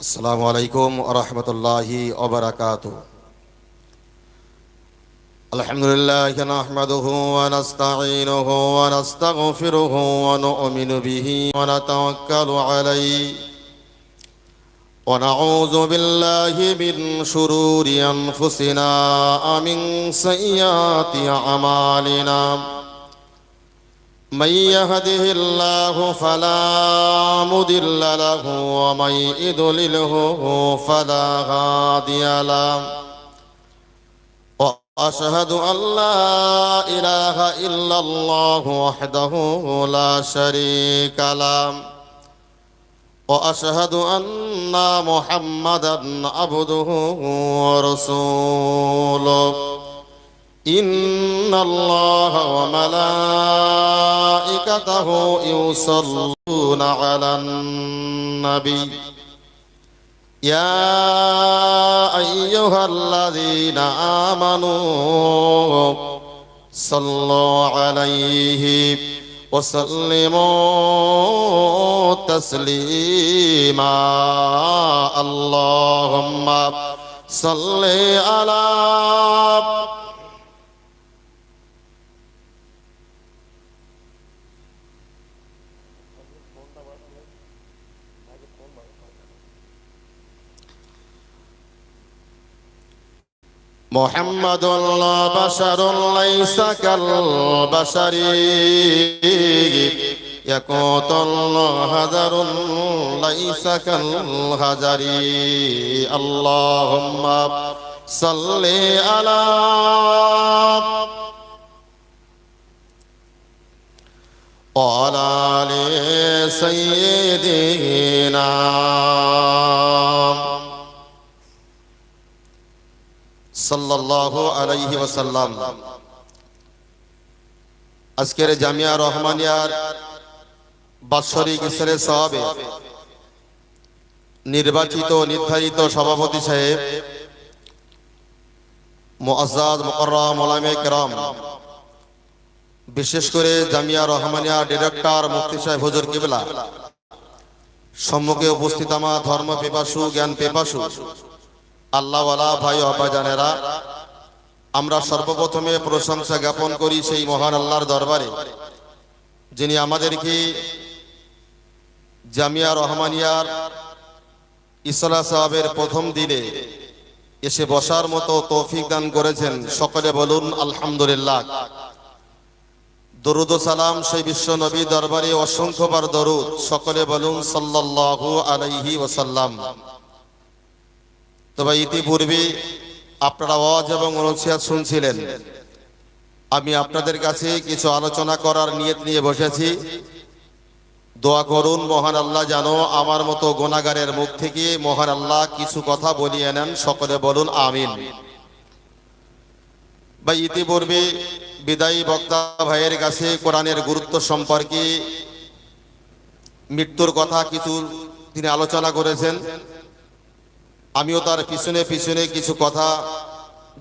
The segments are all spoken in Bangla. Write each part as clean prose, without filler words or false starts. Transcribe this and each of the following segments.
السلام عليكم ورحمة الله وبركاته. الحمد لله نحمده ونستعينه ونستغفره ونؤمن به ونتوكل عليه ونعوذ بالله من شرور أنفسنا ومن سيئات أعمالنا. من يهده الله فلا مضل له ومن يضلله فلا هادي له. وأشهد أن لا إله إلا الله وحده لا شريك له. وأشهد أن محمدا عبده ورسوله. إن الله وملائكته يصلون على النبي يا أيها الذين آمنوا صلوا عليه وسلموا تسليما. اللهم صل على محمد بشر ليس كالبشر يقوت هدر ليس كالهجر. اللهم صل على وعلى آل سيدنا সাল্লাল্লাহু আলাইহি ওয়াসাল্লাম। আজকের জামিয়া রহমানিয়ার বাৎসরিক ইসরে সাহাবে নির্বাচিত নির্ধারিত সভাপতি সাহেব মুআজ্জাজ মুকাররম উলামায়ে কেরাম, বিশেষ করে জামিয়া রহমানিয়া ডিরেক্টর মুফতি সাহেব হুজুর কিবলা, সম্মুখে উপস্থিত আমার ধর্ম পিপাসু জ্ঞান পিপাসু আল্লাহওয়ালা ভাই ও আব্বাজানেরা, আমরা সর্বপ্রথমে প্রশংসা জ্ঞাপন করি সেই মহান আল্লাহর দরবারে, যিনি আমাদেরকে জামিয়া রহমানিয়ার ইসলাহ সাহাবের প্রথম দিনে এসে বসার মতো তৌফিক দান করেছেন। সকলে বলুন আলহামদুলিল্লাহ। দরুদ ও সালাম সেই বিশ্ব নবী দরবারে অসংখ্যবার দরুদ। সকলে বলুন সাল্লাল্লাহু আলাইহি ওয়াসাল্লাম। তবে ইতিপূর্বে আপনারা ওয়াজ এবং নসিহত শুনছিলেন। আমি আপনাদের কাছে কিছু আলোচনা করার নিয়ত নিয়ে বসেছি। দোয়া করুন মহান আল্লাহ যেন আমার মতো গুনাহগারের মুখ থেকে মহান আল্লাহ কিছু কথা বলিয়ে নেন। সকলে বলুন আমিন। ভাই, ইতিপূর্বে বিদায়ী বক্তা ভাইয়ের কাছে কোরআনের গুরুত্ব সম্পর্কে, মৃত্যুর কথা কিছু তিনি আলোচনা করেছেন। আমিও তার পিছনে পিছনে কিছু কথা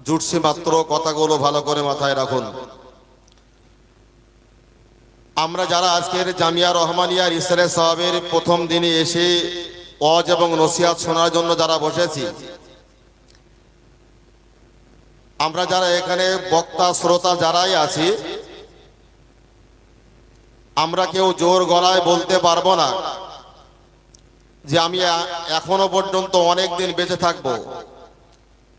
জুটছি, মাত্র কথাগুলো ভালো করে মাথায় রাখুন। আমরা যারা আজকের জামিয়া রহমানিয়ার ইসরে সাহাবের প্রথম দিনে এসে ওয়াজ এবং নসিহত শোনার জন্য যারা বসেছি, আমরা যারা এখানে বক্তা শ্রোতা যারাই আছি, আমরা কেউ জোর গলায় বলতে পারবো না যে আমি এখনো পর্যন্ত অনেক দিন বেঁচে থাকবো,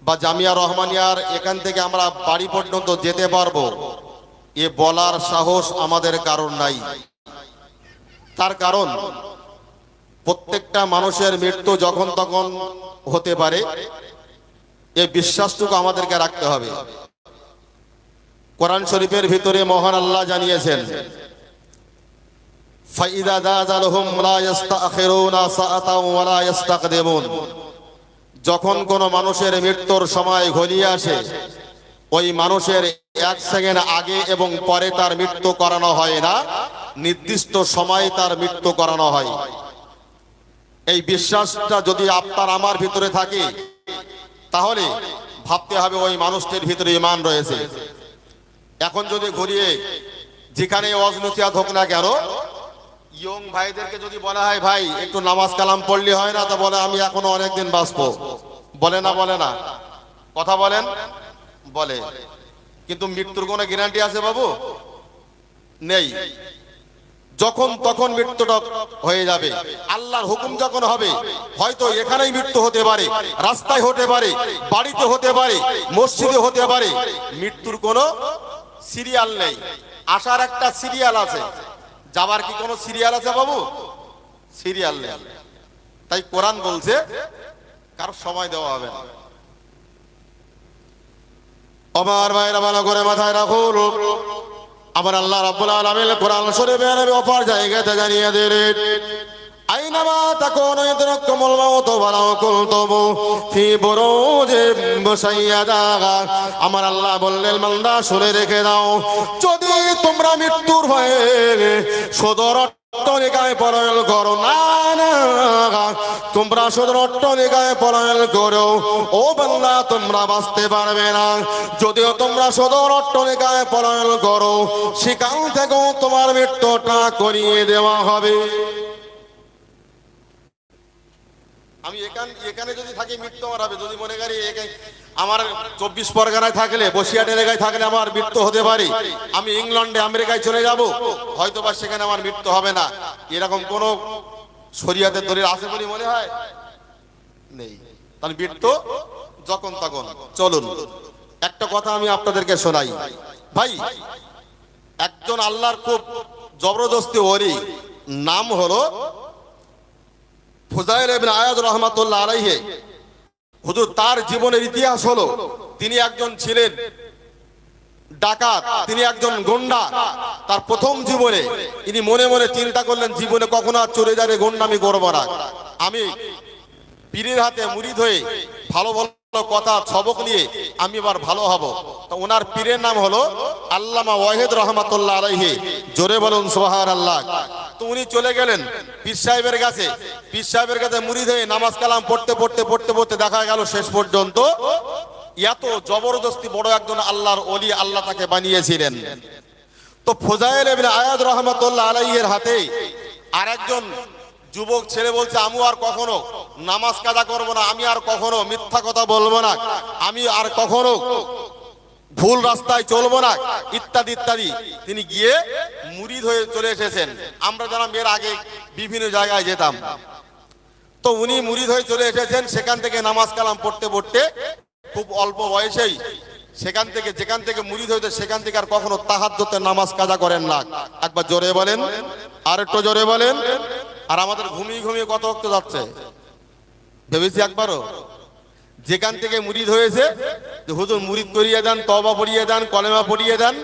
বা জামিয়া রহমানিয়ার এখান থেকে আমরা বাড়ি পর্যন্ত যেতে পারবো, এ বলার সাহস আমাদের কারণ নাই। তার কারণ প্রত্যেকটা মানুষের মৃত্যু যখন তখন হতে পারে, এই বিশ্বাসটুকু আমাদেরকে রাখতে হবে। কোরআন শরীফের ভিতরে মহান আল্লাহ জানিয়েছেন, ফাইদা দাজালহুম লা ইস্তাখিরুনা সাআতাও ওয়া লা ইস্তাকদিমুন। যখন কোন মানুষের মৃত্যুর সময় ঘনিয়ে আসে, ওই মানুষের এক সেকেন্ড আগে এবং পরে তার মৃত্যু করানো হয় না, নির্দিষ্ট সময়ে তার মৃত্যু করানো হয়। এই বিশ্বাসটা যদি আপনার আমার ভিতরে থাকে, তাহলে ভাবতে হবে ওই মানুষটির ভিতরে ঈমান রয়েছে। এখন যদি ঘুরিয়ে যেখানে ওয়াজ নসিহত হোক না কেন, ইয়ং ভাইদেরকে যদি বলা হয় ভাই একটু নামাজ কালাম পড়লে হয় না, তা বলে আমি এখনো অনেকদিন বাঁচবো। বলে না বলে না? কথা বলেন। বলে। কিন্তু মৃত্যুর কোনো গ্যারান্টি আছে বাবু? নেই। যখন তখন মৃত্যুটা হয়ে যাবে। আল্লাহর হুকুম যখন হবে, হয়তো এখানেই মৃত্যু হতে পারে, রাস্তায় হতে পারে, বাড়িতে হতে পারে, মসজিদে হতে পারে। মৃত্যুর কোনো সিরিয়াল নেই। আসার একটা সিরিয়াল আছে, যাবার কি কোনো সিরিয়াল আছে বাবু? সিরিয়াল নেই। তাই কোরআন বলছে কারো সময় দেওয়া হবে না। আমার ভাইরা ভালো করে মাথায় রাখুন, আমার আল্লাহ রাব্বুল আলামিন কোরআন শরীফের অপর জায়গাতে জানিয়ে দিলেন, আইনামা তাকুনু ইদরাকুমুল মাউতু ওয়ালাউ কুনতুম ফি বুরুজিম মুশাইয়াদা। আমার আল্লাহ বললেন বান্দা শুনে রেখে দাও, যদি তোমরা মৃত্যুর ভয়ে সদর অট্টালিকায় পলায়ন করো না, তোমরা সদর অট্টালিকায় পলায়ন করো, ও বান্দা তোমরা বাঁচতে পারবে না। যদিও তোমরা সদর অট্টালিকায় পলায়ন করো, সেখান থেকেও তোমার মৃত্যুটা করিয়ে দেওয়া হবে। আমি এখানে যদি থাকি মৃত্যু আমার হবে। যদি মনে করি আমার 24 পরগনায় থাকলে, বসিরহাট এলাকায় থাকলে আমার মৃত্যু হতে পারে, আমি ইংল্যান্ডে আমেরিকায় চলে যাব, হয়তো বা সেখানে আমার মৃত্যু হবে না, এরকম কোন শরীয়তের দলিল আছে বলে মনে হয়? নেই। তাহলে মৃত্যু যখন তখন। চলুন একটা কথা আমি আপনাদেরকে শোনাই ভাই। একজন আল্লাহর খুব জবরদস্তি ওলি, নাম হলো ফুজাইল ইবনে আয়াদ রাহমাতুল্লাহ আলাইহি। হুজুর তার জীবনের ইতিহাস হলো, তিনি একজন ছিলেন ডাকাত, তিনি একজন গুন্ডা। তার প্রথম জীবনে তিনি মনে মনে চিন্তা করলেন, জীবনে কখনো আর চোরে যারে গুন্ডামি করব না, আমি পীরের হাতে মুরিদ হয়ে ভালো ভালো কথা সবক নিয়ে আমি এবার ভালো হব। তো ওনার পীরের নাম হলো আল্লামা ওয়াহিদ রহমাতুল্লাহ আলাইহি। জোরে বলুন সুবহানাল্লাহ। তো উনি চলে গেলেন পীর সাহেবের কাছে। পীর সাহেবের কাছে মুরিদ হয়ে নামাজ কালাম পড়তে পড়তে পড়তে পড়তে দেখা গেল শেষ পর্যন্ত এত জবরদস্তি বড় একজন আল্লাহর ওলি আল্লাহ তাকে বানিয়েছিলেন। তো ফুজাইল ইবনে আয়াদ রাহমাতুল্লাহ আলাইহির হাতে আরেকজন যুবক ছেলে বলছে, আমি আর কখনো নামাজ কাজা করব না, আমি আর কখনো মিথ্যা কথা বলবো না, আমি আর কখনো ভুল রাস্তায় চলবো না, ইত্যাদি ইত্যাদি। তিনি গিয়ে মুরিদ হয়ে চলে এসেছেন। আমরা যারা এর আগে বিভিন্ন জায়গায় যেতাম, তো উনি মুরিদ হয়ে চলে এসেছেন। সেখান থেকে নামাজ কালাম পড়তে পড়তে খুব অল্প বয়সেই সেখান থেকে, যেখান থেকে মুরিদ হইতে, সেখান থেকে আর কখনো তাহাজ্জুদের নামাজ কাজা করেন না। একবার জোরে বলেন, আর একটু জোরে বলেন। আর আমাদের ঘুমিয়ে ঘুমিয়ে কত রক্ত যাচ্ছে ভেবেছি একবারও? যেখান থেকে মুরিদ হয়েছে, হুজুর মুরিদ করিয়ে দেন, তওবা পড়িয়ে দেন, কলেমা পড়িয়ে দেন,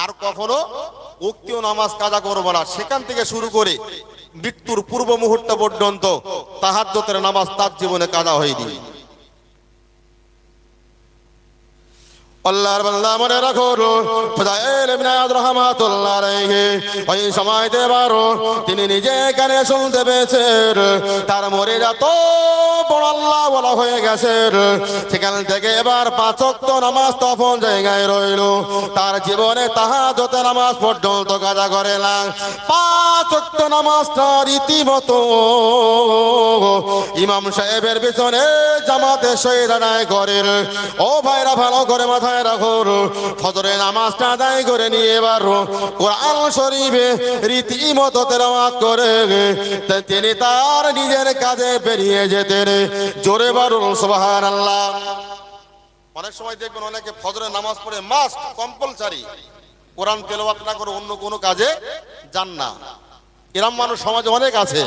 আর কখনো উক্তিও নামাজ কাজা করবো না, সেখান থেকে শুরু করে মৃত্যুর পূর্ব মুহূর্ত পর্যন্ত তাহাজ্জুদের নামাজ তার জীবনে কাজা হয়নি। আল্লাহর বান্দা মনে রাখো, ফুজাইল ইবনে আয়াদ রাহমাতুল্লাহ আলাইহি ওই সময়তে বারো তিনি নিজে কানে শুনতে পেয়েছেন তার মরে যত বড় আল্লাহ বলা হয়ে গেছে। সেখান থেকে এবার 5 ওয়াক্ত নামাজ তখন জায়গায় রইল। তার জীবনে তাহাজ্জুদের নামাজ পর্যন্ত কাজা করে না। 5 ওয়াক্ত নামাজটা রীতিমতো ইমাম সাহেবের পিছনে জামাতে সহিত আদায় করেন। ও ভাইরা ভালো করে মাথায় রাখো, ফজরের নামাজটা আদায় করে নিয়ে এবার কোরআন শরীফে রীতিমতো তেলাওয়াত করে তিনি তার নিজের কাজে বেরিয়ে যেতেন। জোরে বলুন সুবহানাল্লাহ। অনেক সময় দেখবেন অনেকে ফজরের নামাজ পড়ে মাস্ট কম্পালসারি, কোরআন তেলাওয়াত না করে অন্য কোনো কাজে যান না। এরকম মানুষ সমাজে অনেক আছে।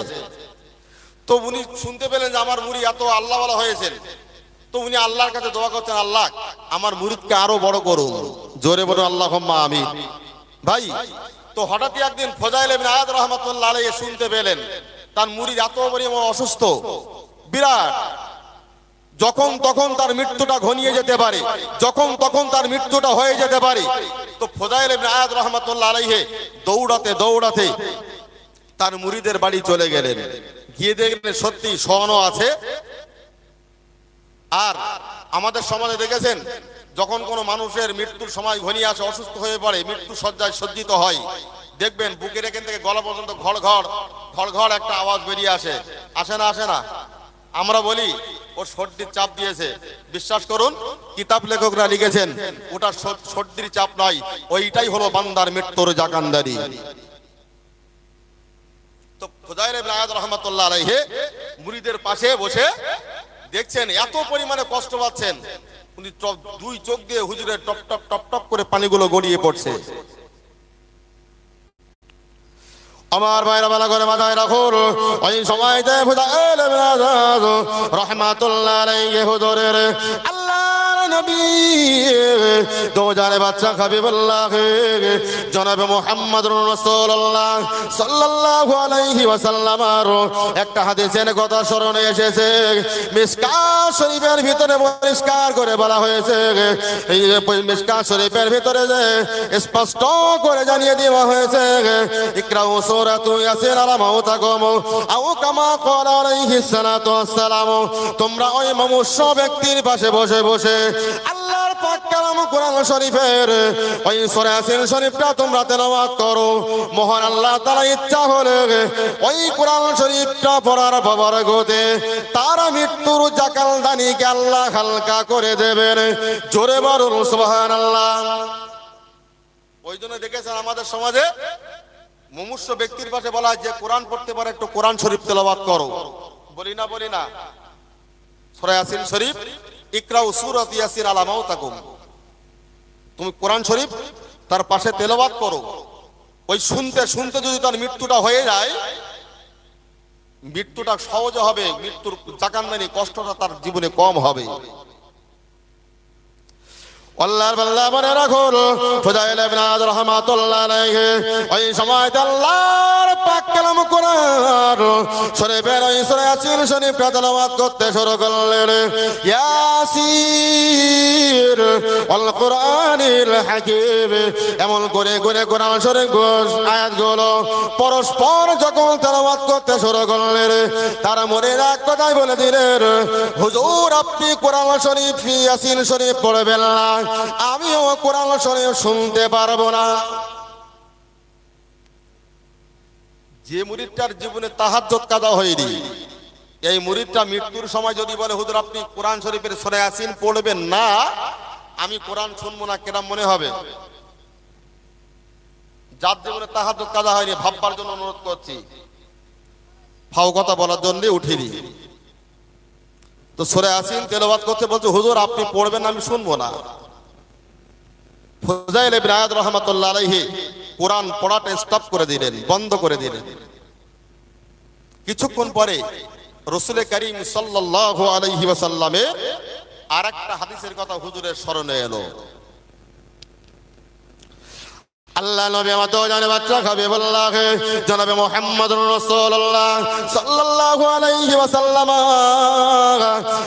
তো উনি শুনতে পেলেন যে আমার মুরিদ এত আল্লাহওয়ালা হয়েছেন, তো উনি আল্লাহর কাছে দোয়া করছেন, আল্লাহ আমার মুরিদকে আরো বড় করুন। জোরে বলুন আল্লাহুম্মা আমিন। ভাই, তো হঠাৎই একদিন ফুজাইল ইবনে আয়াদ রাহমাতুল্লাহ আলাইহি শুনতে পেলেন তার মুরিদ এত পরিমাণে অসুস্থ, বিরাট, যখন তখন তার মৃত্যুটা ঘনিয়ে যেতে পারে, যখন তখন তার মৃত্যুটা হয়ে যেতে পারে। তো ফুজাইল ইবনে আয়াদ রাহমাতুল্লাহ আলাইহি দৌড়াতে দৌড়াতে তার মুরিদের বাড়ি চলে গেলেন। গিয়ে দেখলেন সত্যি শোয়ানো আছে। আর আমাদের সমাজে দেখেছেন, যখন কোনো মানুষের মৃত্যুর সময় ঘনিয়ে আসে, অসুস্থ হয়ে পড়ে, মৃত্যু শয্যায় সজ্জিত হয়, দেখবেন বুকের এখান থেকে গলা পর্যন্ত ঘড় ঘড় ঘড়ঘড় একটা আওয়াজ বেরিয়ে আসে, আসে না? আসে না? আমরা বলি ওর সর্দির চাপ দিয়েছে। বিশ্বাস করুন, কিতাব লেখকরা লিখেছেন ওটা সর্দির চাপ নয়, ওইটাই হলো বান্দার মৃত্যুর জাকানদারি। তো ফুদাইল ইবনে আয়াদ রাহমাতুল্লাহ আলাইহি মুরিদের পাশে বসে দেখছেন এত পরিমাণে কষ্ট পাচ্ছেন, উনি দুই চোখ দিয়ে হুজুরের টপ টপ টপ টপ করে পানিগুলো গড়িয়ে পড়ছে। আমার ভাইরা ভালো করে মাথায় রাখুন, ওই সময়তে ফুদাইল ইবনে আয়াদ রাহমাতুল্লাহ আলাইহি হুজুরের আল্লাহর নবী দো জানে বাচ্চা হাবিবুল্লাহ জনাবে মুহাম্মদুর রাসূলুল্লাহ সাল্লাল্লাহু আলাইহি ওয়াসাল্লামের একটা হাদিসের কথা স্মরণে এসেছে। মিশকাত শরীফের ভিতরে পরিষ্কার করে বলা হয়েছে, এই মিশকাত শরীফের ভিতরে যে স্পষ্ট করে জানিয়ে দেওয়া হয়েছে, ইকরাউ সূরাতু ইয়াসিন আলা মাউতাকুম আও কামা ক্বালা আলাইহিস সালাতু ওয়াসসালাম, তোমরা ওই মমুষ্য ব্যক্তির পাশে বসে বসে আল্লাহর পাক কালাম কোরআন শরীফের ওই সূরা ইয়াসিন শরীফটা তোমরা তেলাওয়াত করো। মহান আল্লাহ তাআলা ইচ্ছা হলে ওই কোরআন শরীফটা পড়ার বরকতে তার মৃত্যুর জাকালদানিকে আল্লাহ হালকা করে দেবেন। জোরে বলুন সুবহানাল্লাহ। ওই জন্য দেখেছেন আমাদের সমাজে মুমূর্ষ ব্যক্তির পাশে বলা হয় যে কোরআন পড়তে পারে একটু কোরআন শরীফ তেলাওয়াত করো। বলি না? বলি না? সূরা ইয়াসিন শরীফ, ইকরাউ সূরাত ইয়াসিন আলা মাউতাকুম, তুমি কোরআন শরীফ তার পাশে তেলাওয়াত করো। ওই শুনতে শুনতে যদি তার মৃত্যুটা হয়ে যায়, মৃত্যুটা সহজ হবে, মৃত্যুর জাকানদানি কষ্টটা তার জীবনে কম হবে। আল্লাহর বান্দা মনে রাখুন, ফুদাইল ইবনে আয়াদ রাহমাতুল্লাহ আলাইহি ওই সময়তে আল্লাহর পাক কালাম কোরআন শরীফের ওই সূরা ইয়াসিন শরীফটা তেলাওয়াত করতে শুরু করলেন। ইয়াসিন ওয়াল কুরআনিল হাকীম, এমন করে করে কোরআন শরীফ আয়াতগুলো পরস্পর যখন তেলাওয়াত করতে শুরু করলেন, তারা মনে এক কথাই বলে দিলেন, হুজুর আপনি কোরআন শরীফ ইয়াসিন শরীফ পড়বেন না, আমিও কোরআন শরীফ শুনতে পারবো না। যে মুরিদটার জীবনে তাহাজ্জুদ কাজা হয়নি, এই মুরিদটা মৃত্যুর সময় যদি বলে হুজুর আপনি কোরআন শরীফের সূরা ইয়াসিন পড়বেন না, আমি কোরআন শুনবো না, কেমন মনে হবে? যার জীবনে তাহাজ্জুদ কাজা হয়নি ভাববার জন্য অনুরোধ করছি, ফাও কথা বলার জন্য উঠিনি। তো সূরা ইয়াসিন তেলাওয়াত করতে বলছে হুজুর আপনি পড়বেন না, আমি শুনবো না। ফুদাইল ইবনে আয়াদ রাহমাতুল্লাহ আলাইহি কোরআন পড়াটা স্টপ করে দিলেন, বন্ধ করে দিলেন। কিছুক্ষণ পরে রাসূল করিম সাল্লাল্লাহু আলাইহি ওয়াসাল্লামের আরেকটা হাদিসের কথা হুজুরের স্মরণে এলো। আল্লাহ নবী আমার তো জানে বাচ্চা হাবিবুল্লাহ জনাবে মুহাম্মদুর রাসূলুল্লাহ সাল্লাল্লাহু আলাইহি ওয়াসাল্লাম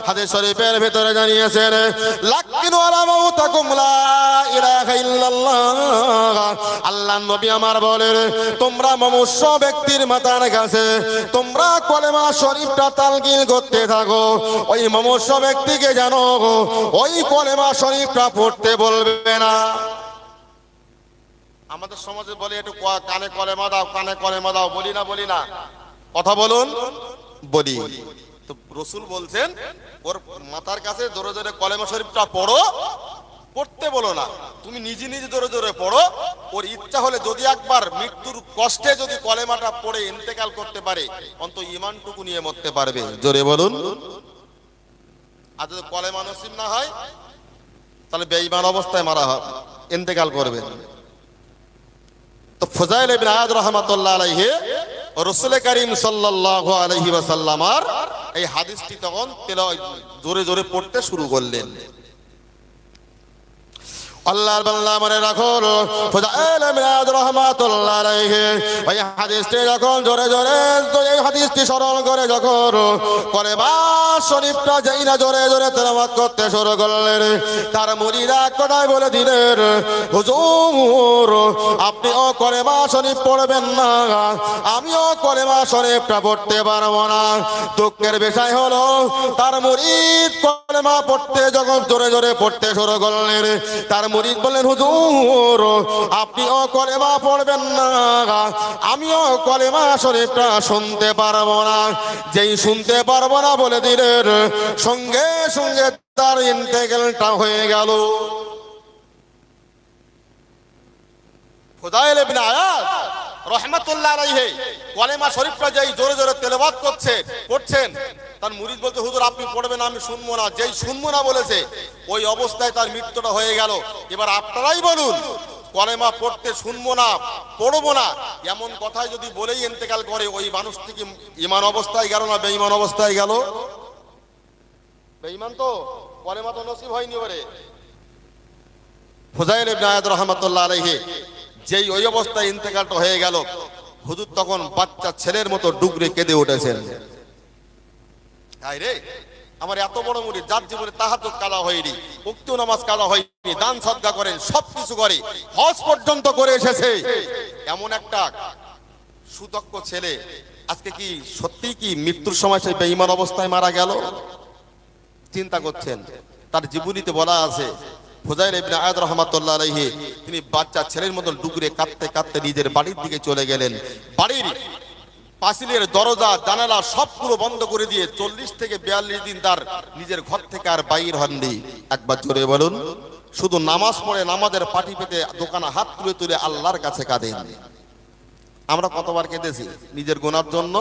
হাদিস শরীফের ভিতরে জানিয়েছেন, লাকিনু আলা মাউতাকুম লা ইলাহা ইল্লাল্লাহ। আল্লাহ নবী আমার বলেন, তোমরা মমুষ্য ব্যক্তির মাথার কাছে তোমরা কলেমা শরীফটা তালকিন করতে থাকো, ওই মমুষ্য ব্যক্তিকে জানো ওই কলেমা শরীফটা পড়তে বলবে না। আমাদের সমাজে বলে একটু কানে কলেমা দাও, কানে কলেমা দাও, বলি না? বলি না? কথা বলুন। বলি। তো রাসূল বলছেন ওর মাথার কাছে জোরে জোরে কলেমা শরীফটা পড়ো, পড়তে বলো না, তুমি নিজে নিজে জোরে জোরে পড়ো। ওর ইচ্ছা হলে যদি একবার মৃত্যুর কষ্টে যদি কলেমাটা পড়ে ইন্তেকাল করতে পারে, অন্তত ঈমানটুকু নিয়ে মরতে পারবে। জোরে বলুন। আর যদি কলেমা নসিব না হয় তাহলে বেঈমান অবস্থায় মারা হবে, ইন্তেকাল করবে। তো ফুদাইল ইবনে আয়াদ রাহমাতুল্লাহ আলাইহি রাসূল করিম সাল্লাল্লাহু আলাইহি ওয়াসাল্লামের এই হাদিসটি তখন জোরে জোরে পড়তে শুরু করলেন। আল্লাহর বান্দা মনে রাখুন, ফুদাইল ইবনে আয়াদ রাহমাতুল্লাহ আলাইহি ওই হাদিসটি যখন জোরে জোরে এই হাদিসটি স্মরণ করে যখন কলেমা শরীফটা যেই না জোরে জোরে তেলাওয়াত করতে শুরু করলেন, তার মুরিদরা কথাই বলে দিলেন, হুজুর আপনিও কলেমা শরীফ পড়বেন না, আমিও কলেমা শরীফটা পড়তে পারবো না। দুঃখের বিষয় হলো তার মুরিদ কলেমা পড়তে যখন জোরে জোরে পড়তে শুরু করলেন, তার মুরিদ বলেন হুজুর আপনিও কলেমা পড়বেন না, আমিও কলেমা শরীফটা শুনতে পারবো না। যেই শুনতে পারবো না বলে দিলেন, সঙ্গে সঙ্গে তার ইন্তেকালটা হয়ে গেল। ফুদাইল ইবনে আয়াদ রাহমাতুল্লাহ আলাইহি কলেমা শরীফটা যেই জোরে জোরে তেলাওয়াত করছেন, তার মুরিদ বলতে হুজুর আপনি পড়বেন আমি শুনবো না। যেই শুনবো না বলেছে ওই অবস্থায় তার মৃত্যুটা হয়ে গেল। এবার আপনারাই বলুন, কলেমা পড়তে শুনবো না, পড়বো না, এমন কথাই যদি বলেই ইন্তেকাল করে, ওই মানুষটি কি ঈমান অবস্থায় গেল না বেঈমান অবস্থায় গেল? বেঈমান তো, কলেমা তো নসিব হয়নি ওরে। ফুদাইল ইবনে আয়াদ রাহমাতুল্লাহ আলাইহি যেই ওই অবস্থায় ইন্তেকালটা হয়ে গেল, হুজুর তখন বাচ্চা ছেলের মতো ডুগরে কেঁদে উঠেছেন। তাই রে, আমার এত বড় মুরিদ যার জীবনে তাহাজ্জুদ কাজা হয়নি, উক্ত নামাজ কাজা হয়নি, দান সদকা করেন, সবকিছু করে, হজ পর্যন্ত করে এসেছে, এমন একটা সুদক্ষ ছেলে আজকে কি সত্যি কি মৃত্যুর সময় সেই বেঈমান অবস্থায় মারা গেল? চিন্তা করছেন। তার জীবনীতে বলা আছে ফুদাইল ইবনে আয়াদ রাহমাতুল্লাহ আলাইহি তিনি বাচ্চা ছেলের মতন ডুগরে কাঁদতে কাঁদতে নিজের বাড়ির দিকে চলে গেলেন। বাড়ির পাঁচিলের দরজা জানালা সবগুলো বন্ধ করে দিয়ে 40 থেকে 42 দিন তার নিজের ঘর থেকে আর বাইর হননি। একবার জোরে বলুন, শুধু নামাজ পড়ে নামাজের পাটি পেতে দোকানে হাত তুলে তুলে আল্লাহর কাছে কাঁদেন। আমরা কতবার কেঁদেছি নিজের গুনার জন্য,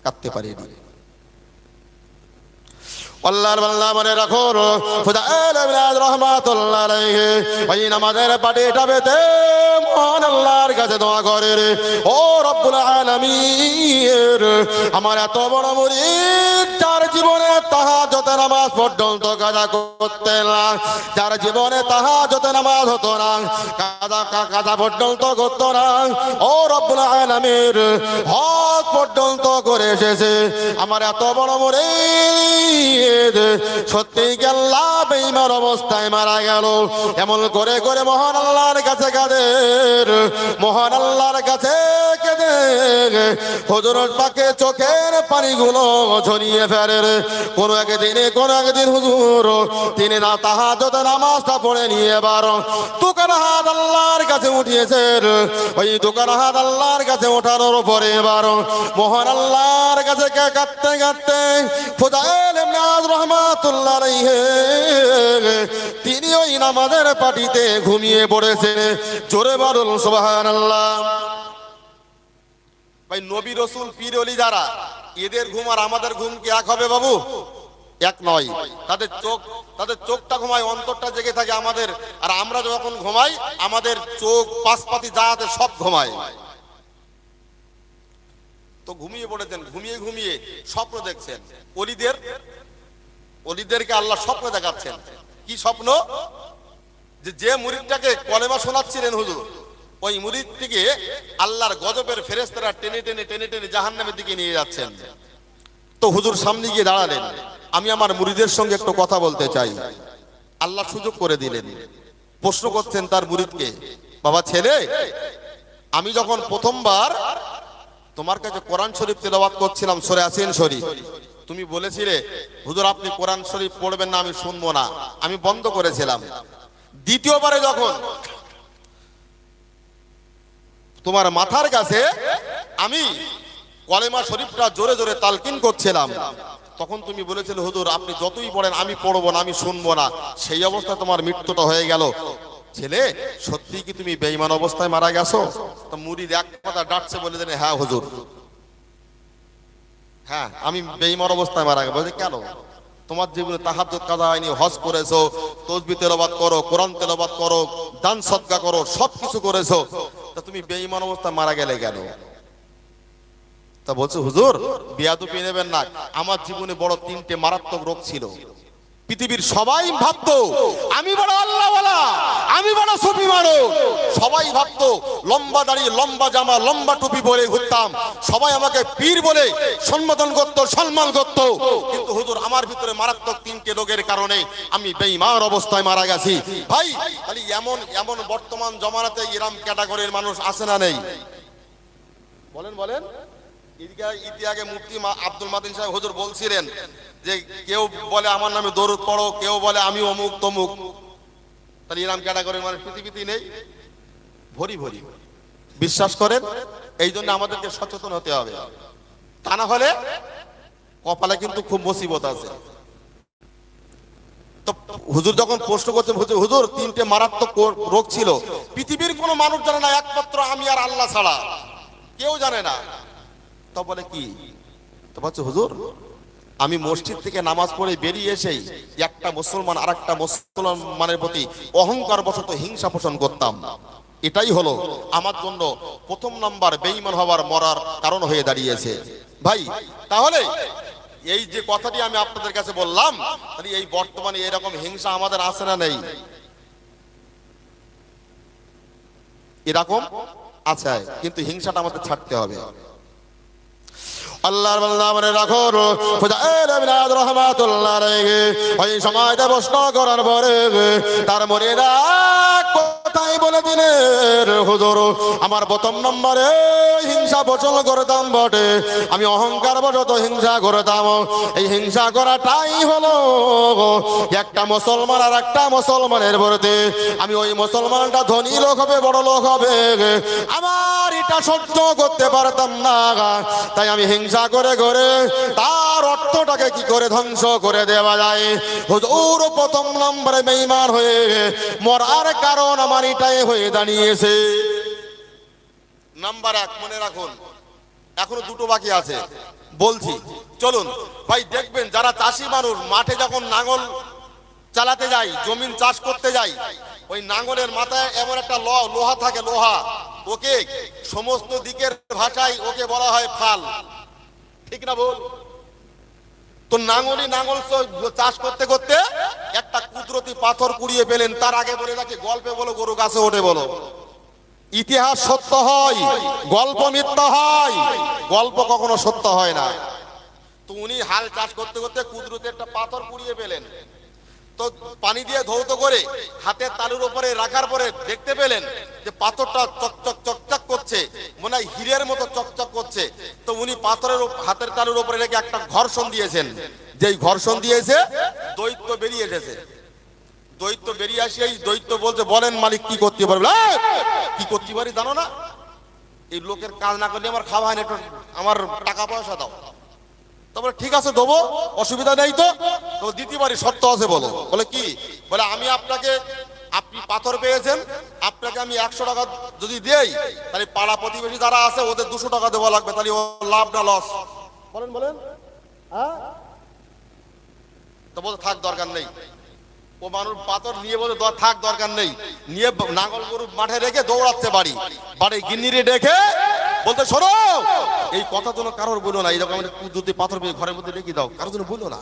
কাঁদতে পারিনি। আল্লাহর বান্দা মনে রাখো, ফুদাইল ইবনে আয়াদ রাহমাতুল্লাহ আলাইহি ওই নামাজের পাটিটা পেতে মহান আল্লাহর কাছে দোয়া করে, রে ও রব্বুল আলামিন, আমার এত বড় মুরিদ যার জীবনে তাহাজ্জুদের নামাজ পর্যন্ত কাজা করতে না, যার জীবনে তাহাজ্জুদের নামাজ হতো না, কাজা পর্যন্ত করতো না, ও রব্বুল আলামিন হজ পর্যন্ত করে এসেছে, আমার এত বড় মুরিদ সত্যি আল্লাহ বেঈমান অবস্থায় মারা গেল। এমন করে করে মহান আল্লাহর কাছে কাঁদে, মহান আল্লাহর কাছে কেঁদে হুজুর পাকে চোখের পানিগুলো ঝরিয়ে ফেলে। কোন একদিন হুজুর তিনি না তাহাজ্জুদের নামাজটা পড়ে নিয়ে এবার দুকান হাত আল্লাহর কাছে উঠিয়েছেন। ওই দুকান হাত আল্লাহর কাছে ওঠানোর পরে এবার মহান আল্লাহর কাছে কাঁদতে কাঁদতে ফুদাইল ইবনে আয়াদ রাহমাতুল্লাহ আলাইহি তিনি ওই নামাজের পাটিতে ঘুমিয়ে পড়েছে। জোরে বলুন সুবহানাল্লাহ। ভাই নবী রাসূল পীর ওলি যারা, এদের ঘুম আর আমাদের ঘুম কি এক হবে বাবু? এক নয়। তাদের চোখটা ঘুমায়, অন্তরটা জেগে থাকে আমাদের, আর আমরা যখন ঘুমাই আমাদের চোখ পাশপাতি যা আছে সব ঘুমায়। তো ঘুমিয়ে পড়েছেন, ঘুমিয়ে ঘুমিয়ে স্বপ্ন দেখছেন। অলিদেরকে আল্লাহ স্বপ্ন দেখাচ্ছেন। কি স্বপ্ন? যে মুরিদটাকে কলেমা শোনাচ্ছিলেন হুজুর, ওই মুরিদটিকে আল্লাহর গজবের ফেরেশতারা টেনে টেনে টেনে টেনে জাহান্নামের দিকে নিয়ে যাচ্ছেন। তো হুজুর সামনে গিয়ে দাঁড়ালেন, আমি আমার মুরিদের সঙ্গে একটু কথা বলতে চাই। আল্লাহ সুযোগ করে দিলেন। প্রশ্ন করছেন তার মুরিদকে, বাবা ছেলে, আমি যখন প্রথমবার তোমার কাছে কোরআন শরীফ তেলাওয়াত করছিলাম, সূরা ইয়াসিন শরীফ, তুমি বলেছিলে হুজুর আপনি কোরআন শরীফ পড়বেন না, আমি শুনবো না, আমি বন্ধ করেছিলাম। দ্বিতীয়বারে যখন তোমার মাথার কাছে আমি কলেমা শরীফটা জোরে জোরে তালকিন করছিলাম, তখন তুমি বলেছিলে হুজুর আপনি যতই পড়েন আমি পড়বো না, আমি শুনবো না। সেই অবস্থা তোমার মৃত্যুটা হয়ে গেল। ছেলে, সত্যি কি তুমি বেঈমান অবস্থায় মারা গেছো? তো মুরিদ এক কথা ডাকছে, বলে দেন হ্যাঁ হুজুর, হ্যাঁ আমি বেঈমান অবস্থায় মারা গেছি। বলে কেন? তোমার জীবনে তাহাজ্জুদ কাজা হয়নি, হজ করেছো, তাসবিহ তেলাওয়াত করো, কোরআন তেলাওয়াত করো, দান সদকা করো, সবকিছু করেছো, তা তুমি বেঈমান অবস্থায় মারা গেলে কেন? তা বলছে হুজুর বেয়াদবি নেবেন না, আমার জীবনে বড় 3টে মারাত্মক রোগ ছিল। পৃথিবীর সবাই ভাবতো আমি বড় আল্লাহওয়ালা, আমি বড় সুফি মানুষ। সবাই ভাবতো লম্বা দাড়ি, লম্বা জামা, লম্বা টুপি পরে ঘুরতাম, সবাই আমাকে পীর বলে সম্বোধন করতো, সম্মান করতো। কিন্তু হুজুর আমার ভিতরে মারাত্মক 3টে রোগের কারণে আমি বেঈমান অবস্থায় মারা গেছি। ভাই খালি এমন এমন বর্তমান জমানাতে এরকম ক্যাটাগরির মানুষ আছে না নেই? বলেন বলেন। ইতিহাসে মুফতি আব্দুল মাতিন সাহেব হুজুর বলছিলেন যে কেউ বলে আমার নামে দরুদ পড়ো, কেউ বলে আমি অমুক তমুক। তাহলে এরকম ক্যাটাগরির মানুষ পৃথিবীতে নেই, ভরি ভরি। বিশ্বাস করেন, এই জন্য আমাদেরকে সচেতন হতে হবে, তা না হলে কপালে কিন্তু খুব মুসিবত আছে। তো হুজুর যখন প্রশ্ন করছেন, হুজুর তিনটে মারাত্মক রোগ ছিল, পৃথিবীর কোনো মানুষ জানে না, একমাত্র আমি আর আল্লাহ ছাড়া কেউ জানে না। তো বলে কি? তো বলছে হুজুর, আমি মসজিদ থেকে নামাজ পড়ে বেরিয়ে এসেই একটা মুসলমান আর একটা মুসলমানের প্রতি অহংকার বশত হিংসা পোষণ করতাম। এটাই হলো আমার জন্য প্রথম নাম্বার বেঈমান হওয়ার মরার কারণ হয়ে দাঁড়িয়েছে। ভাই তাহলে এই যে কথাটি আমি আপনাদের কাছে বললাম, তাহলে এই বর্তমানে এরকম হিংসা আমাদের আছে না নেই? এরকম আছে, কিন্তু হিংসাটা আমাদের ছাড়তে হবে। আল্লাহর বান্দা মনে রাখো, ফুজাইল ইবনে আদ রাহমাতুল্লাহ আলাইহি ওই সময়টা প্রশ্ন করার পরে তার মরিদা কোথায় বলে দিলেন, হুজুর আমার প্রথম নম্বরে হিংসা পোষণ করতাম বটে, আমি অহংকার বশত হিংসা করতাম। এই হিংসা করাটাই হলো একটা মুসলমান আর একটা মুসলমানের প্রতি, আমি ওই মুসলমানটা ধনী লোক হবে, বড় লোক হবে, আমার এটা সহ্য করতে পারতাম না। তাই আমি হিংসা করে করে তার অর্থটাকে কি করে ধ্বংস করে দেওয়া যায়। হুজুর প্রথম নম্বরে বেঈমান হয়ে মরার কারণ আমার এটাই হয়ে দাঁড়িয়েছে। নাম্বার এক মনে রাখুন, এখনো দুটো বাকি আছে বলছি, চলুন ভাই। দেখবেন যারা চাষি মানুষ মাঠে যখন নাঙল চালাতে যায়, জমিন চাষ করতে যায়, ওই নাঙলের মাথায় এমন একটা লোহা থাকে, লোহা, ওকে সমস্ত দিকের ভাষায় ওকে বলা হয় ফাল, ঠিক না বল? তো নাঙল চাষ করতে করতে একটা কুদরতি পাথর কুড়িয়ে পেলেন, তার আগে বলে রাখি গল্পে বলো গরু গাছে ওঠে বলো, ইতিহাস সত্য হয়, গল্প মিথ্যা হয়, গল্প কখনো সত্য হয় না। তো উনি হাল চাষ করতে করতে কুদরতি একটা পাথর কুড়িয়ে পেলেন, তো পানি দিয়ে ধৌত করে হাতের তালুর উপরে রাখার পরে দেখতে পেলেন যে পাথরটা চকচক চকচক করছে, মনে হয় হীরের মতো চকচক করছে। তো উনি পাথরের হাতের তালুর উপরে রেখে একটা ঘর্ষণ দিয়েছেন, যেই ঘর্ষণ দিয়েছে দৈত্য বেরিয়ে এসেছে। দৈত্য বেরিয়ে আসে, এই দৈত্য বলছে, বলেন মালিক কি করতে পারবে? কি করতে পারি জানো না? এই লোকের কাজ না করলে আমার খাওয়া হয় না, একটু আমার টাকা পয়সা দাও। তারপরে ঠিক আছে দেবো, অসুবিধা নেই। তো দিতে পারি, সত্য আছে বলো। বলে কি? বলে আমি আপনাকে, আপনি পাথর পেয়েছেন, আপনাকে আমি 100 টাকা যদি দেই, তাহলে পাড়া প্রতিবেশী যারা আছে ওদের 200 টাকা দেওয়া লাগবে, তাহলে ও লাভ না লস? বলেন বলেন। হ্যাঁ, তো বলতে থাক দরকার নেই। ও মানুষ পাথর নিয়ে বলে থাক দরকার নেই, নিয়ে নাঙ্গল গরু মাঠে রেখে দৌড়াচ্ছে বাড়ি। বাড়ি গিন্নিরে ডেকে বলতে, শোনো এই কথা যেন কারোর বলো না, এইরকম যদি পাথর পেয়ে ঘরের মধ্যে রেখে দাও, কারোর জন্য বলো না।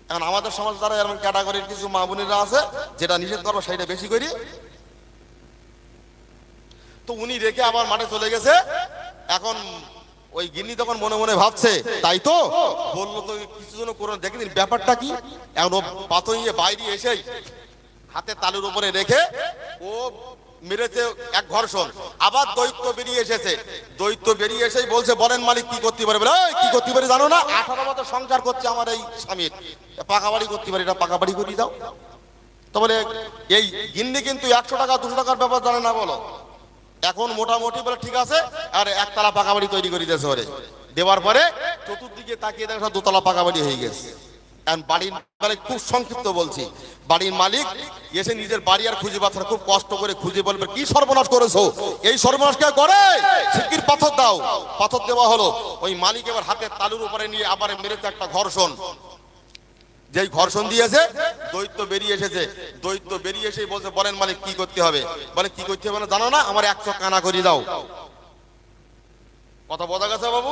এখন আমাদের সমাজ দ্বারা এরকম ক্যাটাগরির কিছু মা বোনেরা আছে, যেটা নিষেধ করবো সেটা বেশি করি। তো উনি রেখে আমার মাঠে চলে গেছে। এখন ওই গিন্নি তখন মনে মনে ভাবছে, তাই তো বললো, তো কিছু জন করে দেখে দিন ব্যাপারটা কি। এখন ও পাথর নিয়ে বাইরে এসে হাতে তালুর উপরে রেখে ও মেরেছে এক ঘর্ষণ। আবার দৈত্য বেরিয়ে এসেছে, দৈত্য বেরিয়ে এসেই বলছে, বলেন মালিক কি করতে পারে? বলে কি করতে পারি জানো না? 18 বছর সংসার করছে আমার এই স্বামীর, পাকা বাড়ি করতে পারি, এটা পাকা বাড়ি করে দাও। তো বলে এই গিন্নি কিন্তু 100 টাকা 200 টাকার ব্যাপার জানে না বলো। এখন মোটামুটি বলে ঠিক আছে, আর একতলা পাকা বাড়ি তৈরি করে দিয়েছে ওরে। দেওয়ার পরে চতুর্দিকে তাকিয়ে দেখো দোতলা পাকা বাড়ি হয়ে গেছে। বাড়ির মালিক, খুব সংক্ষিপ্ত বলছি, বাড়ির মালিক এসে নিজের বাড়ি আর খুঁজে পাচ্ছে না, খুব কষ্ট করে খুঁজে বলবে, কি সর্বনাশ করেছো? এই সর্বনাশ কে করে? শিগগির পাথর দাও। পাথর দেওয়া হলো। ওই মালিক এবার হাতের তালুর উপরে নিয়ে আবার মেরেছে একটা ঘর্ষণ। যেই ঘর্ষণ দিয়েছে দৈত্য বেরিয়ে এসেছে। দৈত্য বেরিয়ে এসে বলছে, বলেন মালিক কি করতে হবে? বলে কি করতে হবে না জানো না? আমার 100 কানা করে দাও। কথা বোঝা গেছে বাবু?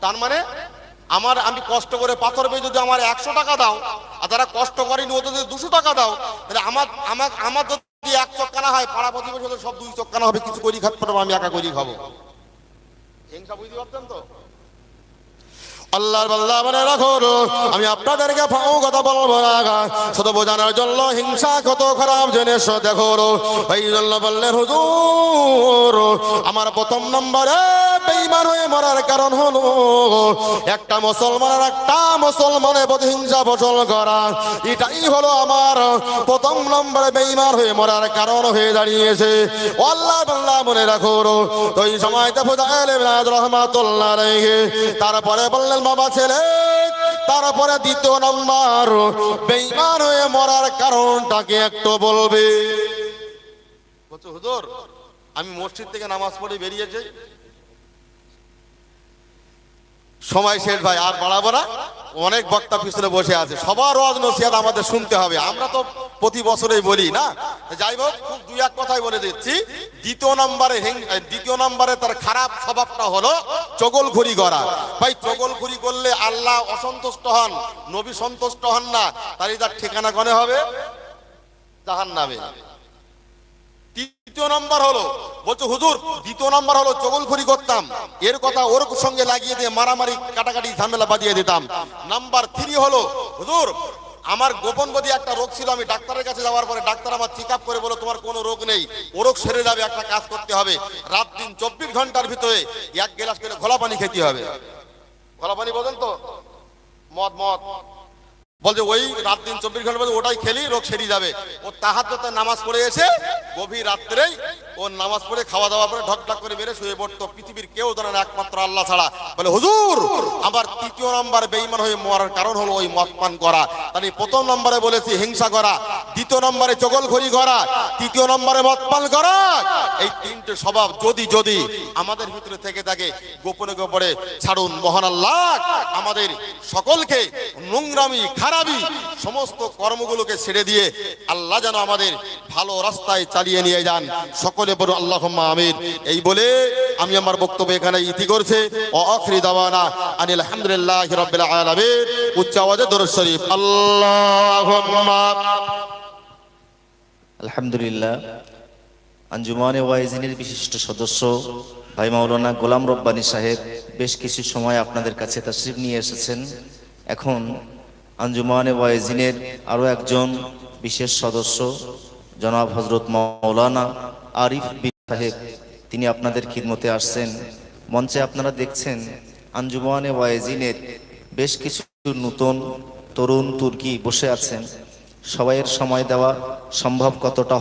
তার মানে আমি কষ্ট করে পাথর পেয়ে যদি আমার 100 টাকা দাও, আর যারা কষ্ট করেনি ওদের যদি 200 টাকা দাও, তাহলে আমার যদি 1 চক্কানা হয়, পাড়া প্রতিবেশী সব 2 চক্কানা হবে। কিছু করি খাতে পারবো, আমি একা করি খাবো। হিংসা বুঝতে পারছেন তো? আল্লাহর বান্দা মনে রাখো, আমি আপনাদেরকে কথা বলবো না, শুধু বোঝানোর জন্য হিংসা কত খারাপ জিনিস দেখো। এই জন্য বললেন হুজুর আমার প্রথম নম্বরে বেঈমান হয়ে মরা মরার কারণ হলো একটা মুসলমানের প্রতিহিংসা ফসল করা। এটাই হলো আমার প্রথম নম্বরে বেঈমান হয়ে মরার কারণ হয়ে দাঁড়িয়েছে। আল্লাহ বান্দা মনে রাখো, তো এই সময়তে ফুদাইল ইবনে আয়াদ রাহমাতুল্লাহ আলাইহি তারপরে বললেন বাবা ছেলে, তারপরে দ্বিতীয় নম্বর বেঈমান হয়ে মরার কারণটাকে একটু বলবে। বলছো হুজুর আমি মসজিদ থেকে নামাজ পড়ে বেরিয়েছি, সময় শেষ ভাই, আর বাড়াবো না, অনেক বক্তা পিছনে বসে আছে, সবার ওয়াজ নসিহত আমাদের শুনতে হবে, আমরা তো প্রতি বছরই বলি না। যাই হোক, খুব দুই এক কথাই বলে দিচ্ছি। দ্বিতীয় নম্বরে তার খারাপ স্বভাবটা হলো চগলখড়ি করা। ভাই চগলখড়ি করলে আল্লাহ অসন্তুষ্ট হন, নবী সন্তুষ্ট হন না, তার ঠিকানা কোনে হবে? জাহান্নামে। দ্বিতীয় নম্বর হলো, বলছো হুজুর দ্বিতীয় নম্বর হলো চগলখড়ি করতাম, এর কথা ওর সঙ্গে লাগিয়ে দিয়ে মারামারি কাটাকাটি ঝামেলা বাঁধিয়ে দিতাম। নাম্বার 3 হলো, হুজুর আমার গোপন বদি একটা রোগ ছিল, আমি ডাক্তারের কাছে যাওয়ার পরে ডাক্তার আমার চেক আপ করে বলো তোমার কোনো রোগ নেই, ও রোগ সেরে যাবে, একটা কাজ করতে হবে, রাত দিন 24 ঘন্টার ভিতরে 1 গ্লাস করে ঘোলা পানি খেতে হবে। ঘোলা পানি বোঝেন তো? মদ বলছে ওই রাত দিন 24 ঘন্টা মধ্যে ওটাই খেলি, রোগ সেরে যাবে। ও তাহাজ্জুদের নামাজ পড়ে এসে গভীর রাত্রেই ও নামাজ পড়ে খাওয়া দাওয়া করে ঢকঢক করে বেড়ে শুয়ে পড়তো, পৃথিবীর কেউ জানে না একমাত্র আল্লাহ ছাড়া। বলে হুজুর আমার তৃতীয় নম্বর বেঈমান হয়ে মরার কারণ হলো ওই মদ পান করা। তাহলে প্রথম নম্বরে বলেছি হিংসা করা, দ্বিতীয় নম্বরে চগলখড়ি করা, তৃতীয় নম্বরে মদ পান করা। এই তিনটে স্বভাব যদি আমাদের ভিতরে থেকে থাকে, গোপনে গোপনে ছাড়ুন। মহান আল্লাহ আমাদের সকলকে নোংরামি খারাপি সমস্ত কর্মগুলোকে ছেড়ে দিয়ে আল্লাহ যেন আমাদের ভালো রাস্তায় চালিয়ে নিয়ে যান। সকলে বলো আল্লাহুম্মা আমিন। এই বলে আমি আমার বক্তব্য এখানে ইতি করছি। ও আখিরি দাওয়ানা আনিল হামদুলিল্লাহি রাব্বিল আলামিন। উচ্চ আওয়াজে দরুদ শরীফ। আল্লাহুম্মা। আলহামদুলিল্লাহ। আঞ্জুমানে ওয়াইজিনের বিশিষ্ট সদস্য ভাই মাওলানা গোলাম রব্বানী সাহেব বেশ কিছু সময় আপনাদের কাছে তাশরীফ নিয়ে এসেছেন। এখন আঞ্জুমানে ওয়াইজিনের আরো একজন বিশেষ সদস্য জনাব হযরত মাওলানা আরিফ বিন সাহেব, তিনি আপনাদের খিদমতে আসছেন। মঞ্চে আপনারা দেখছেন আঞ্জুমানে ওয়াইজিনের বেশ কিছু নতুন তরুণ তুর্কি বসে আছেন। সবাইয়ের সময় দেওয়া সম্ভব কতটা